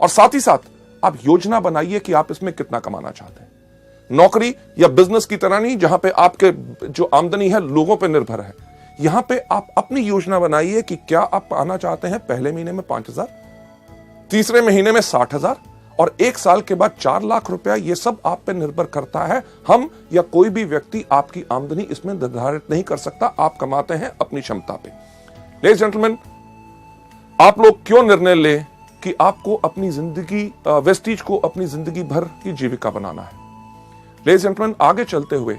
और साथ ही साथ आप योजना बनाइए कि आप इसमें कितना कमाना चाहते हैं। नौकरी या बिजनेस की तरह नहीं जहां पे आपके जो आमदनी है लोगों पे निर्भर है। यहां पे आप अपनी योजना बनाइए कि क्या आप पाना चाहते हैं पहले महीने में 5,000, तीसरे महीने में 60,000 और 1 साल के बाद 4 लाख रुपया। यह सब आप पे निर्भर करता है। हम या कोई भी व्यक्ति आपकी आमदनी इसमें निर्धारित नहीं कर सकता। आप कमाते हैं अपनी क्षमता पे। लेडीज जेंटलमैन, आप लोग क्यों निर्णय लें कि आपको अपनी जिंदगी वेस्टीज को अपनी जिंदगी भर की जीविका बनाना है। लेडीज जेंटलमैन, आगे चलते हुए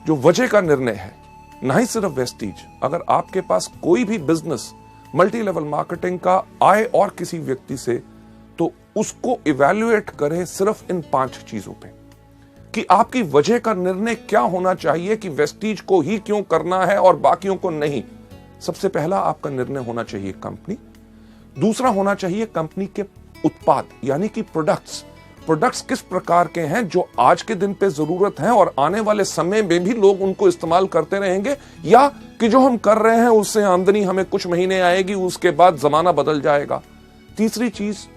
जो वजह का निर्णय है, ना ही सिर्फ वेस्टीज, अगर आपके पास कोई भी बिजनेस मल्टी लेवल मार्केटिंग का आए और किसी व्यक्ति से, तो उसको इवैल्यूएट करें सिर्फ इन 5 चीजों पे कि आपकी वजह का निर्णय क्या होना चाहिए कि वेस्टीज को ही क्यों करना है और बाकियों को नहीं। सबसे पहला आपका निर्णय होना चाहिए कंपनी। दूसरा होना चाहिए कंपनी के उत्पाद यानी कि प्रोडक्ट्स किस प्रकार के हैं जो आज के दिन पे जरूरत है और आने वाले समय में भी लोग उनको इस्तेमाल करते रहेंगे, या कि जो हम कर रहे हैं उससे आमदनी हमें कुछ महीने आएगी, उसके बाद जमाना बदल जाएगा। तीसरी चीज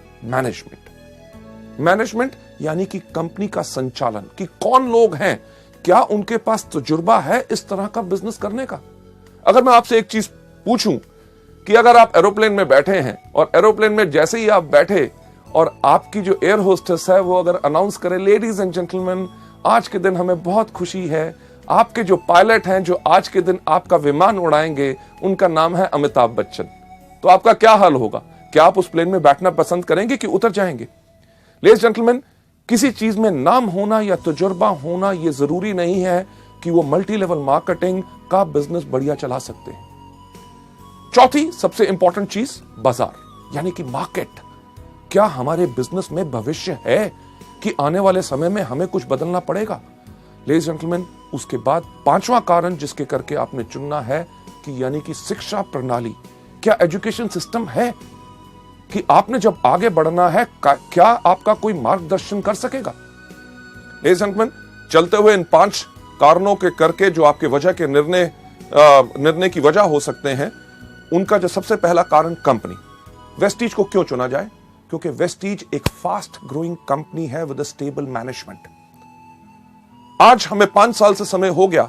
मैनेजमेंट यानी कि कंपनी का संचालन, कि कौन लोग हैं, क्या उनके पास तजुर्बा है इस तरह का बिजनेस करने का। अगर मैं आपसे एक चीज पूछूं कि अगर आप एरोप्लेन में बैठे हैं और एरोप्लेन में जैसे ही आप बैठे और आपकी जो एयर होस्टेस है वो अगर अनाउंस करे, लेडीज एंड जेंटलमैन, आज के दिन हमें बहुत खुशी है, आपके जो पायलट हैं जो आज के दिन आपका विमान उड़ाएंगे उनका नाम है अमिताभ बच्चन, तो आपका क्या हाल होगा? क्या आप उस प्लेन में बैठना पसंद करेंगे कि उतर जाएंगे? लेडीज जेंटलमैन, किसी चीज में नाम होना या तजुर्बा होना यह जरूरी नहीं है कि वो मल्टी लेवल मार्केटिंग का बिजनेस बढ़िया चला सकते हैं। चौथी सबसे इंपॉर्टेंट चीज बाजार यानी कि मार्केट। क्या हमारे बिजनेस में भविष्य है कि आने वाले समय में हमें कुछ बदलना पड़ेगा? लेडीज जेंटलमैन, उसके बाद 5वां कारण जिसके करके आपने चुनना है कि यानी कि शिक्षा प्रणाली। क्या एजुकेशन सिस्टम है कि आपने जब आगे बढ़ना है क्या आपका कोई मार्गदर्शन कर सकेगा? लेडीज जेंटलमैन, चलते हुए इन 5 कारणों के करके जो आपके वजह के निर्णय की वजह हो सकते हैं, उनका जो सबसे पहला कारण कंपनी। वेस्टीज को क्यों चुना जाए? क्योंकि वेस्टीज एक फास्ट ग्रोइंग कंपनी है विद अ स्टेबल मैनेजमेंट। आज हमें 5 साल से समय हो गया।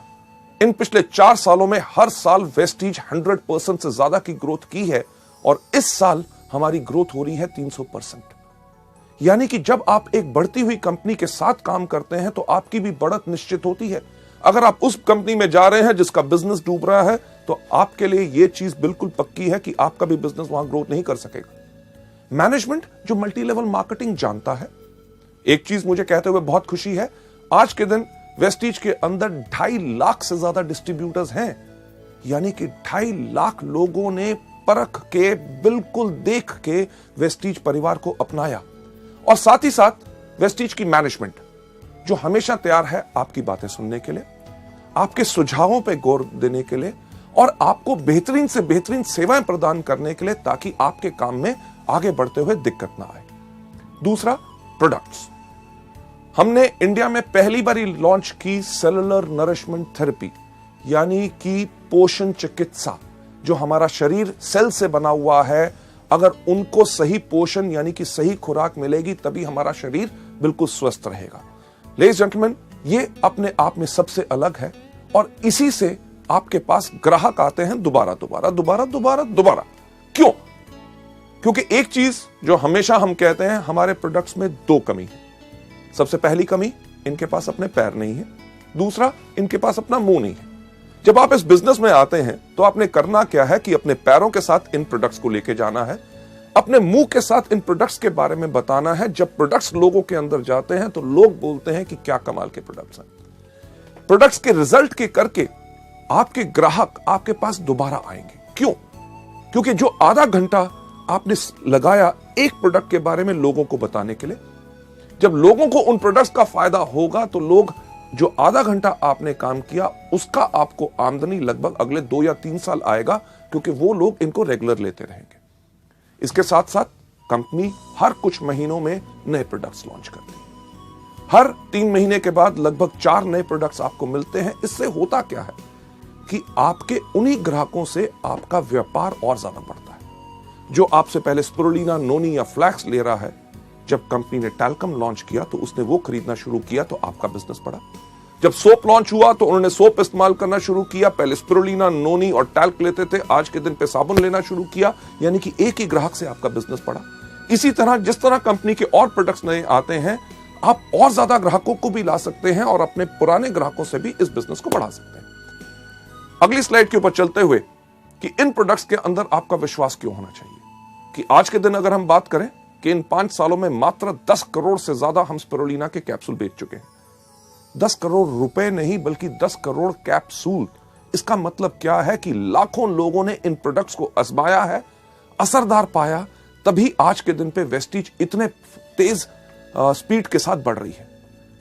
इन पिछले 4 सालों में हर साल वेस्टीज 100% से ज्यादा की ग्रोथ की है और इस साल हमारी ग्रोथ हो रही है 300%। यानी कि जब आप एक बढ़ती हुई कंपनी के साथ काम करते हैं तो आपकी भी बढ़त निश्चित होती है। अगर आप उस कंपनी में जा रहे हैं जिसका बिजनेस डूब रहा है तो आपके लिए यह चीज बिल्कुल पक्की है कि आपका भी बिजनेस वहां ग्रोथ नहीं कर सकेगा। मैनेजमेंट जो मल्टी लेवल मार्केटिंग जानता है। एक चीज मुझे कहते हुए बहुत खुशी है, आज के दिन वेस्टीज के अंदर 2.5 लाख से ज्यादा डिस्ट्रीब्यूटर्स हैं। यानी कि 2.5 लाख लोगों ने परख के, बिल्कुल देख के वेस्टीज परिवार को अपनाया। और साथ ही साथ वेस्टीज की मैनेजमेंट जो हमेशा तैयार है आपकी बातें सुनने के लिए, आपके सुझावों पे गौर देने के लिए और आपको बेहतरीन से बेहतरीन सेवाएं प्रदान करने के लिए, ताकि आपके काम में आगे बढ़ते हुए दिक्कत ना आए। दूसरा, प्रोडक्ट्स। हमने इंडिया में पहली बार लॉन्च की सेलुलर नरिशमेंट थेरेपी यानी कि पोषण चिकित्सा। जो हमारा शरीर सेल से बना हुआ है, अगर उनको सही पोषण यानी कि सही खुराक मिलेगी तभी हमारा शरीर बिल्कुल स्वस्थ रहेगा। लेडीज जेंटलमैन, ये अपने आप में सबसे अलग है और इसी से आपके पास ग्राहक आते हैं दोबारा। क्यों? क्योंकि एक चीज जो हमेशा हम कहते हैं, हमारे प्रोडक्ट्स में 2 कमी है। सबसे पहली कमी, इनके पास अपने पैर नहीं है। दूसरा, इनके पास अपना मुंह नहीं है। जब आप इस बिजनेस में आते हैं तो आपने करना क्या है कि अपने पैरों के साथ इन प्रोडक्ट्स को लेके जाना है, अपने मुंह के साथ इन प्रोडक्ट्स के बारे में बताना है। जब प्रोडक्ट्स लोगों के अंदर जाते हैं तो लोग बोलते हैं कि क्या कमाल के प्रोडक्ट्स हैं। प्रोडक्ट्स के रिजल्ट के करके आपके ग्राहक आपके पास दोबारा आएंगे। क्यों? क्योंकि जो आधा घंटा आपने लगाया एक प्रोडक्ट के बारे में लोगों को बताने के लिए, जब लोगों को उन प्रोडक्ट्स का फायदा होगा तो लोग जो आधा घंटा आपने काम किया उसका आपको आमदनी लगभग अगले 2 या 3 साल आएगा, क्योंकि वो लोग इनको रेगुलर लेते रहेंगे। इसके साथ साथ कंपनी हर कुछ महीनों में नए प्रोडक्ट्स लॉन्च करती है। हर 3 महीने के बाद लगभग 4 नए प्रोडक्ट्स आपको मिलते हैं। इससे होता क्या है कि आपके उन्हीं ग्राहकों से आपका व्यापार और ज्यादा बढ़ता है। जो आपसे पहले स्पिरुलिना, नोनी या फ्लैक्स ले रहा है, जब कंपनी ने टैल्कम लॉन्च किया तो उसने वो खरीदना शुरू किया तो आपका बिजनेस बढ़ा। जब सोप लॉन्च हुआ तो उन्होंने सोप इस्तेमाल करना शुरू किया, पहले स्पिरुलिना, नोनी और टैल्क लेते थे, आज के दिन पे साबुन लेना शुरू किया, यानी कि एक ही ग्राहक से आपका बिजनेस बढ़ा। इसी तरह जिस तरह कंपनी के और प्रोडक्ट्स नए आते हैं, आप और ज्यादा ग्राहकों को भी ला सकते हैं और अपने पुराने ग्राहकों से भी इस बिजनेस को बढ़ा सकते हैं। अगली स्लाइड के ऊपर चलते हुए कि इन प्रोडक्ट्स के अंदर आपका विश्वास क्यों होना चाहिए, कि आज के दिन अगर हम बात करें कि इन 5 सालों में मात्र 10 करोड़ से ज्यादा हम स्पिरुलिना के कैप्सूल बेच चुके हैं। 10 करोड़ रुपए नहीं बल्कि 10 करोड़ कैप्सूल। इसका मतलब क्या है कि लाखों लोगों ने इन प्रोडक्ट्स को आजमाया है, असरदार पाया, तभी आज के दिन पे वेस्टीज इतने तेज स्पीड के साथ बढ़ रही है।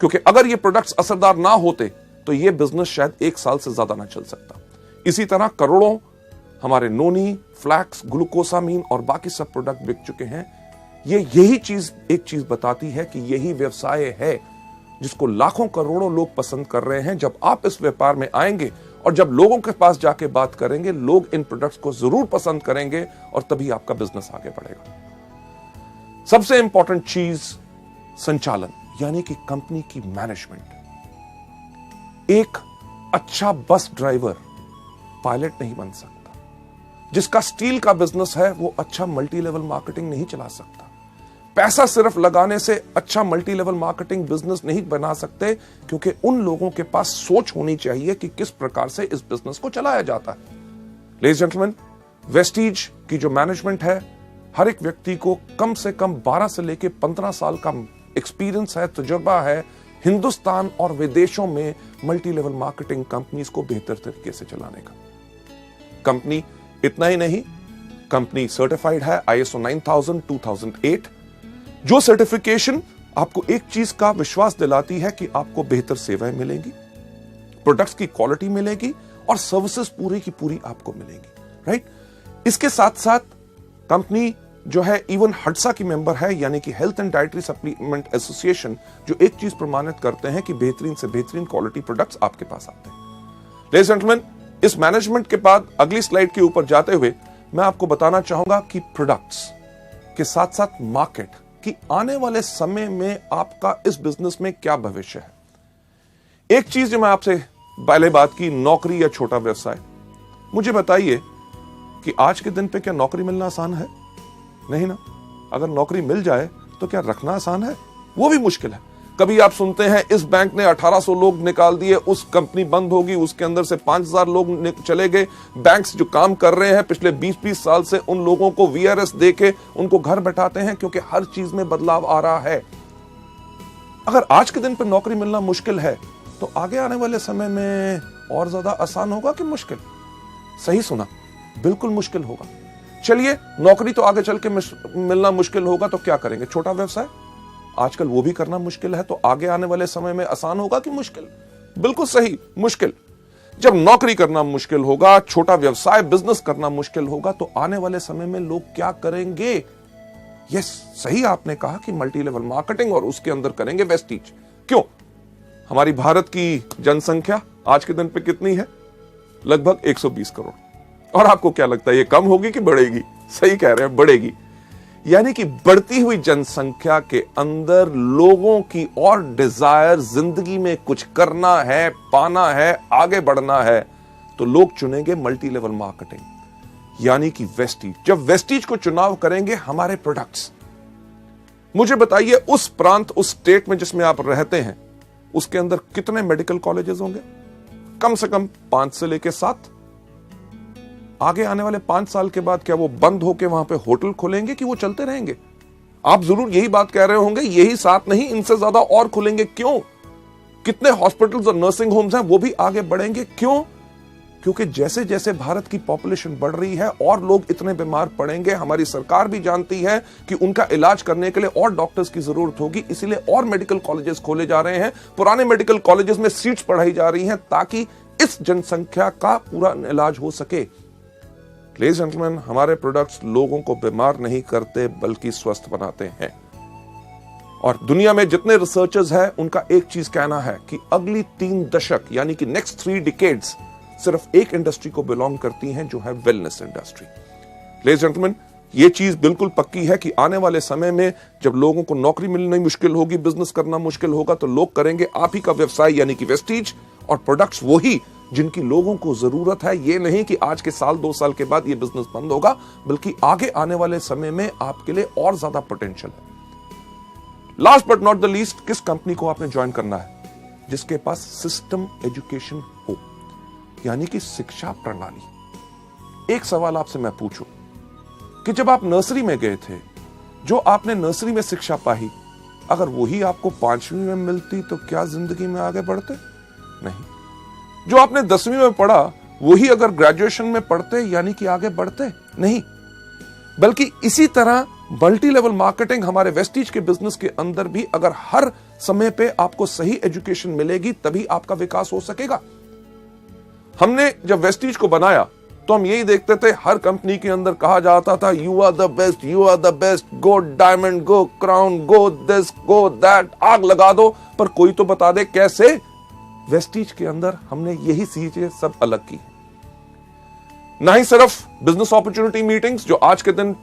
क्योंकि अगर ये प्रोडक्ट्स असरदार ना होते तो ये बिजनेस शायद 1 साल से ज्यादा ना चल सकता। इसी तरह करोड़ों हमारे नोनी, फ्लैक्स, ग्लूकोसामीन और बाकी सब प्रोडक्ट बिक चुके हैं। यही चीज एक चीज बताती है कि यही व्यवसाय है जिसको लाखों करोड़ों लोग पसंद कर रहे हैं। जब आप इस व्यापार में आएंगे और जब लोगों के पास जाके बात करेंगे, लोग इन प्रोडक्ट्स को जरूर पसंद करेंगे और तभी आपका बिजनेस आगे बढ़ेगा। सबसे इंपॉर्टेंट चीज संचालन, यानी कि कंपनी की मैनेजमेंट। एक अच्छा बस ड्राइवर पायलट नहीं बन सकता। जिसका स्टील का बिजनेस है वो अच्छा मल्टी लेवल मार्केटिंग नहीं चला सकता। पैसा सिर्फ लगाने से अच्छा मल्टी लेवल मार्केटिंग बिजनेस नहीं बना सकते, क्योंकि उन लोगों के पास सोच होनी चाहिए कि किस प्रकार से इस बिजनेस को चलाया जाता है। लेडीज जेंटलमैन, वेस्टीज की जो मैनेजमेंट है, हर एक व्यक्ति को कम से कम 12 से लेकर 15 साल का एक्सपीरियंस है, तजुर्बा है हिंदुस्तान और विदेशों में मल्टी लेवल मार्केटिंग कंपनीज को बेहतर तरीके से चलाने का। कंपनी इतना ही नहीं, कंपनी सर्टिफाइड है ISO 9000 2008, जो सर्टिफिकेशन आपको एक चीज का विश्वास दिलाती है कि आपको बेहतर सेवाएं मिलेंगी, प्रोडक्ट्स की क्वालिटी मिलेगी और सर्विसेज पूरी की पूरी आपको मिलेंगी, राइट। इसके साथ साथ कंपनी जो है इवन हडसा की मेंबर है, यानी कि health and dietary supplement association, जो एक चीज प्रमाणित करते हैं कि बेहतरीन से बेहतरीन क्वालिटी प्रोडक्ट्स आपके पास आते हैं। लेडीज एंड जेंटलमैन, इस मैनेजमेंट के बाद अगली स्लाइड के ऊपर जाते हुए मैं आपको बताना चाहूंगा कि प्रोडक्ट्स के साथ साथ मार्केट कि आने वाले समय में आपका इस बिजनेस में क्या भविष्य है। एक चीज जो मैं आपसे पहले बात की, नौकरी या छोटा व्यवसाय। मुझे बताइए कि आज के दिन पे क्या नौकरी मिलना आसान है? नहीं ना। अगर नौकरी मिल जाए तो क्या रखना आसान है? वो भी मुश्किल है। कभी आप सुनते हैं इस बैंक ने 1800 लोग निकाल दिए, उस कंपनी बंद होगी, उसके अंदर से 5000 लोग चले गए। बैंक्स जो काम कर रहे हैं पिछले 20-20 साल से, उन लोगों को VRS देके उनको घर बैठाते हैं, क्योंकि हर चीज में बदलाव आ रहा है। अगर आज के दिन पर नौकरी मिलना मुश्किल है तो आगे आने वाले समय में और ज्यादा आसान होगा कि मुश्किल? सही सुना, बिल्कुल मुश्किल होगा। चलिए, नौकरी तो आगे चल के मिलना मुश्किल होगा तो क्या करेंगे? छोटा व्यवसाय आजकल वो भी करना मुश्किल है, तो आगे आने वाले समय में आसान होगा कि मुश्किल? बिल्कुल सही, मुश्किल। जब नौकरी करना मुश्किल होगा, छोटा व्यवसाय बिजनेस करना मुश्किल होगा, तो आने वाले समय में लोग क्या करेंगे? यस, सही आपने कहा कि मल्टी लेवल मार्केटिंग, और उसके अंदर करेंगे वेस्टीज। क्यों? हमारी भारत की जनसंख्या आज के दिन पे कितनी है? लगभग 120 करोड़। और आपको क्या लगता है ये कम होगी कि बढ़ेगी? सही कह रहे हैं, बढ़ेगी। यानी कि बढ़ती हुई जनसंख्या के अंदर लोगों की और डिजायर, जिंदगी में कुछ करना है, पाना है, आगे बढ़ना है, तो लोग चुनेंगे मल्टी लेवल मार्केटिंग, यानी कि वेस्टीज। जब वेस्टीज को चुनाव करेंगे हमारे प्रोडक्ट्स, मुझे बताइए उस प्रांत, उस स्टेट में जिसमें आप रहते हैं, उसके अंदर कितने मेडिकल कॉलेजेस होंगे? कम से कम 5 से लेकर 7। आगे आने वाले 5 साल के बाद क्या वो बंद होकर वहां पे होटल खोलेंगे कि वो चलते रहेंगे? आप जरूर यही बात कह रहे होंगे, यही 7 नहीं, इनसे ज्यादा और खुलेंगे। क्यों? कितने हॉस्पिटल्स और नर्सिंग होम्स हैं, वो भी आगे बढ़ेंगे। क्यों? क्योंकि जैसे जैसे भारत की पॉपुलेशन बढ़ रही है और लोग इतने बीमार पड़ेंगे, हमारी सरकार भी जानती है कि उनका इलाज करने के लिए और डॉक्टर्स की जरूरत होगी, इसीलिए और मेडिकल कॉलेजेस खोले जा रहे हैं। पुराने मेडिकल कॉलेजेस में सीट्स बढ़ाई जा रही हैं ताकि इस जनसंख्या का पूरा इलाज हो सके। लेडीज एंड जेंटलमैन, हमारे प्रोडक्ट्स लोगों को बीमार नहीं करते बल्कि स्वस्थ बनाते हैं। और दुनिया में जितने रिसर्चर्स हैं उनका एक चीज कहना है कि अगली 3 दशक यानी कि नेक्स्ट 3 डिकेड्स सिर्फ एक इंडस्ट्री को बिलोंग करती हैं, जो है wellness industry. Ladies and gentleman, ये चीज बिल्कुल पक्की है कि आने वाले समय में जब लोगों को नौकरी मिलनी मुश्किल होगी, बिजनेस करना मुश्किल होगा, तो लोग करेंगे आप ही का व्यवसाय यानी कि वेस्टीज, और प्रोडक्ट्स वही जिनकी लोगों को जरूरत है। ये नहीं कि आज के साल 2 साल के बाद ये बिजनेस बंद होगा, बल्कि आगे आने वाले समय में आपके लिए और ज्यादा पोटेंशियल है। Last but not the least, किस कंपनी को आपने ज्वाइन करना है? जिसके पास सिस्टम एजुकेशन हो, यानी कि शिक्षा प्रणाली। एक सवाल आपसे मैं पूछूं कि जब आप नर्सरी में गए थे, जो आपने नर्सरी में शिक्षा पाई, अगर वही आपको 5वीं में मिलती तो क्या जिंदगी में आगे बढ़ते? नहीं। जो आपने 10वीं में पढ़ा वही अगर ग्रेजुएशन में पढ़ते यानी कि आगे बढ़ते? नहीं। बल्कि इसी तरह मल्टी लेवल मार्केटिंग हमारे वेस्टीज के बिजनेस के अंदर भी अगर हर समय पे आपको सही एजुकेशन मिलेगी तभी आपका विकास हो सकेगा। हमने जब वेस्टीज को बनाया तो हम यही देखते थे, हर कंपनी के अंदर कहा जाता था you are the best, you are the best, go diamond, go crown, go this, go that, आग लगा दो, पर कोई तो बता दे कैसे। वेस्टीज के अंदर हमने यही चीजें सब अलग की। ना ही सिर्फ बिजनेस अपॉर्चुनिटी मीटिंग्स जो आज के दिन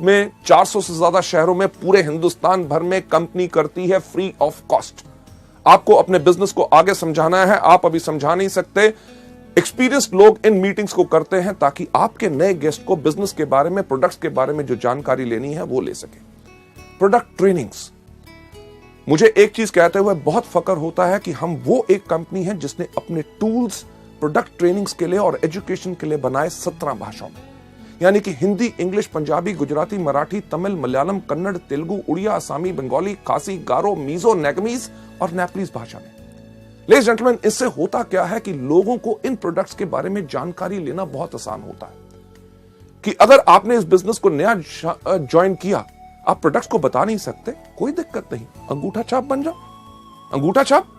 में 400 से ज्यादा शहरों में पूरे हिंदुस्तान भर में कंपनी करती है फ्री ऑफ कॉस्ट। आपको अपने बिजनेस को आगे समझाना है, आप अभी समझा नहीं सकते, एक्सपीरियंस्ड लोग इन मीटिंग्स को करते हैं ताकि आपके नए गेस्ट को बिजनेस के बारे में, प्रोडक्ट्स के बारे में जो जानकारी लेनी है वो ले सके। प्रोडक्ट ट्रेनिंग्स, मुझे एक चीज कहते हुए बहुत फक्र होता है कि हम वो एक कंपनी है जिसने अपने टूल्स प्रोडक्ट ट्रेनिंग्स के लिए और एजुकेशन के लिए बनाए 17 भाषाओं में, यानी कि हिंदी, इंग्लिश, पंजाबी, गुजराती, मराठी, तमिल, मलयालम, कन्नड़, तेलुगु, उड़िया, असमी, बंगाली, खासी, गारो, मीजो, नेगमीज और नेपलीज भाषा में। लेडीज जेंटलमैन, इससे होता क्या है कि लोगों को इन प्रोडक्ट्स के बारे में जानकारी लेना बहुत आसान होता है कि अगर आपने इस बिजनेस को नया ज्वाइन किया, आप प्रोडक्ट्स को बता नहीं सकते, कोई दिक्कत नहीं, अंगूठा छाप बन जाओ। अंगूठा छाप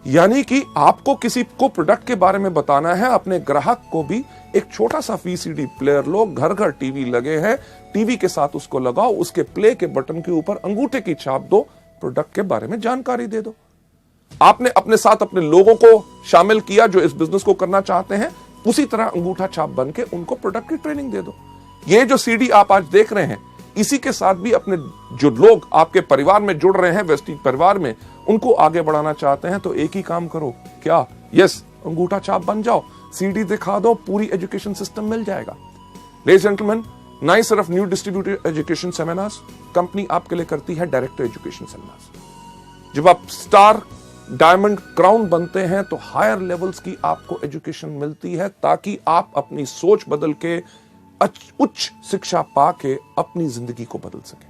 यानी कि आपको किसी को प्रोडक्ट के बारे में बताना है, अपने ग्राहक को भी एक छोटा सा VCD प्लेयर लो, घर घर टीवी लगे हैं, टीवी के साथ उसको लगाओ, उसके प्ले के बटन के ऊपर अंगूठे की छाप दो, प्रोडक्ट के बारे में जानकारी दे दो। आपने अपने साथ अपने लोगों को शामिल किया जो इस बिजनेस को करना चाहते हैं, उसी तरह अंगूठा छाप बन के उनको प्रोडक्ट की ट्रेनिंग दे दो। ये जो CD आप आज देख रहे हैं, इसी के साथ भी अपने जो लोग आपके परिवार में जुड़ रहे हैं, वेस्टीज परिवार में, उनको आगे बढ़ाना चाहते हैं तो एक ही काम करो, क्या? यस, अंगूठा छाप बन जाओ, CD दिखा दो, पूरी एजुकेशन सिस्टम मिल जाएगा। लेडीज जेंटलमैन, ना ही सिर्फ new distributor education seminars, company आपके लिए करती है डायरेक्ट एजुकेशन सेमिनार्स। जब आप स्टार, डायमंड, क्राउन बनते हैं तो हायर लेवल्स की आपको एजुकेशन मिलती है ताकि आप अपनी सोच बदल के उच्च शिक्षा पाके अपनी जिंदगी को बदल सकें।